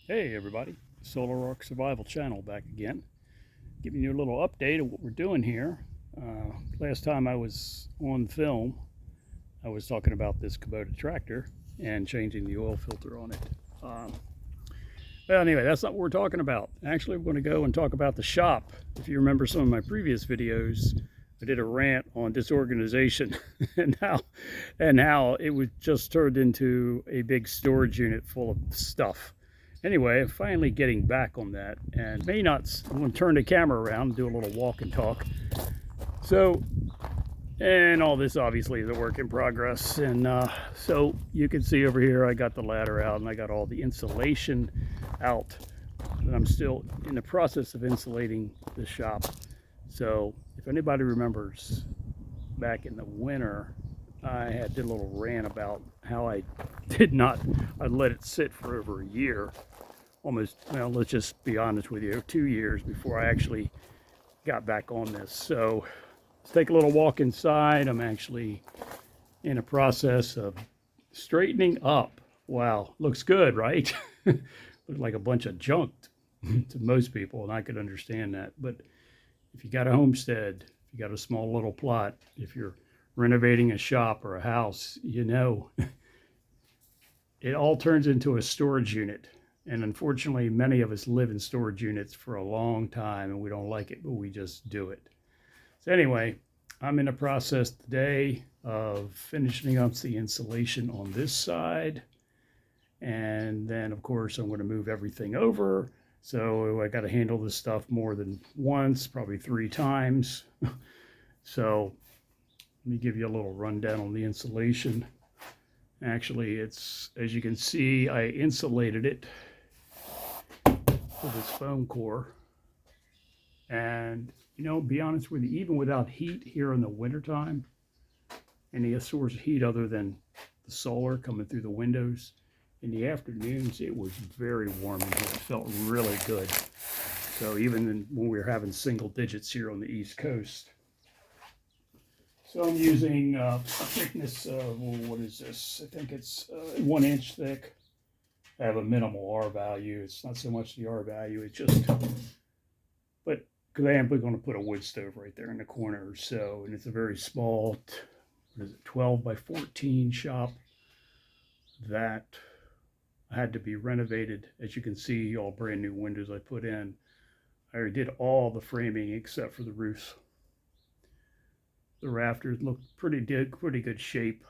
Hey everybody, Solar-Ark-Survival channel back again, giving you a little update of what we're doing here. Last time I was on film, I was talking about this Kubota tractor and changing the oil filter on it. Um, well, anyway, that's not what we're talking about. Actually, we're going to go and talk about the shop. If you remember some of my previous videos, I did a rant on disorganization and how it was just turned into a big storage unit full of stuff. Anyway, I'm finally getting back on that, and I'm going to turn the camera around and do a little walk and talk. So, and all this obviously is a work in progress, and so you can see over here I got the ladder out and I got all the insulation out, but I'm still in the process of insulating the shop. So if anybody remembers back in the winter, I did a little rant about how I let it sit for over a year, almost, well, let's just be honest with you, 2 years before I actually got back on this. So let's take a little walk inside. I'm actually in a process of straightening up. Wow, looks good, right? Looks like a bunch of junk to most people, and I could understand that. But if you got a homestead, if you got a small little plot, if you're renovating a shop or a house, you know, it all turns into a storage unit. And unfortunately, many of us live in storage units for a long time and we don't like it, but we just do it. So anyway, I'm in the process today of finishing up the insulation on this side. And then of course, I'm going to move everything over. So I got to handle this stuff more than once, probably 3 times. So let me give you a little rundown on the insulation. Actually, it's, as you can see, I insulated it with this foam core. And, you know, be honest with you, even without heat here in the wintertime, any source of heat other than the solar coming through the windows, in the afternoons, it was very warm in here. It felt really good. So even when we were having single digits here on the East Coast. So I'm using a thickness of, what is this? I think it's 1 inch thick. I have a minimal R value. It's not so much the R value, it's just, but because I am going to put a wood stove right there in the corner or so, and it's a very small, what is it, 12 by 14 shop that had to be renovated. As you can see, all brand new windows I put in. I already did all the framing except for the roofs. The rafters look pretty good shape.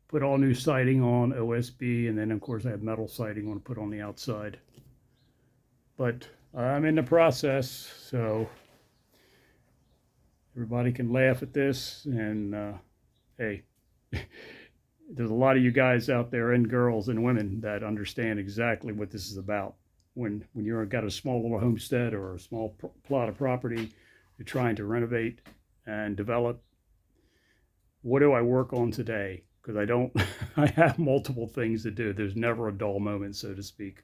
Put all new siding on OSB, and then of course I have metal siding I want to put on the outside. But I'm in the process, so everybody can laugh at this. And hey, there's a lot of you guys out there, and girls and women, that understand exactly what this is about. When you've got a small little homestead or a small plot of property, you're trying to renovate and develop. What do I work on today? Because I have multiple things to do. There's never a dull moment, so to speak.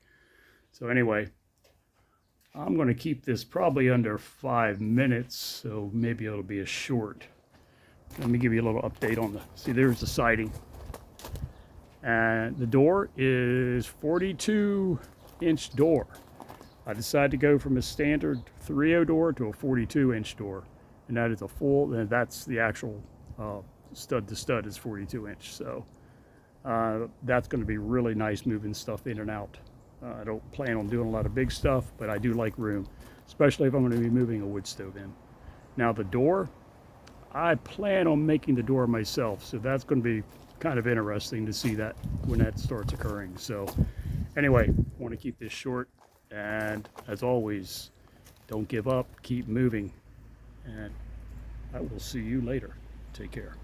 So anyway, I'm going to keep this probably under 5 minutes, so maybe it'll be a short. Let me give you a little update on see, there's the siding. And the door is 42-inch door. I decided to go from a standard 3.0 door to a 42-inch door. And that is and that's the actual stud to stud is 42-inch. So that's going to be really nice moving stuff in and out. I don't plan on doing a lot of big stuff, but I do like room, especially if I'm going to be moving a wood stove in. Now the door, I plan on making the door myself, so that's going to be kind of interesting to see that when that starts occurring. So anyway, I want to keep this short, and as always, don't give up, keep moving, and I will see you later. Take care.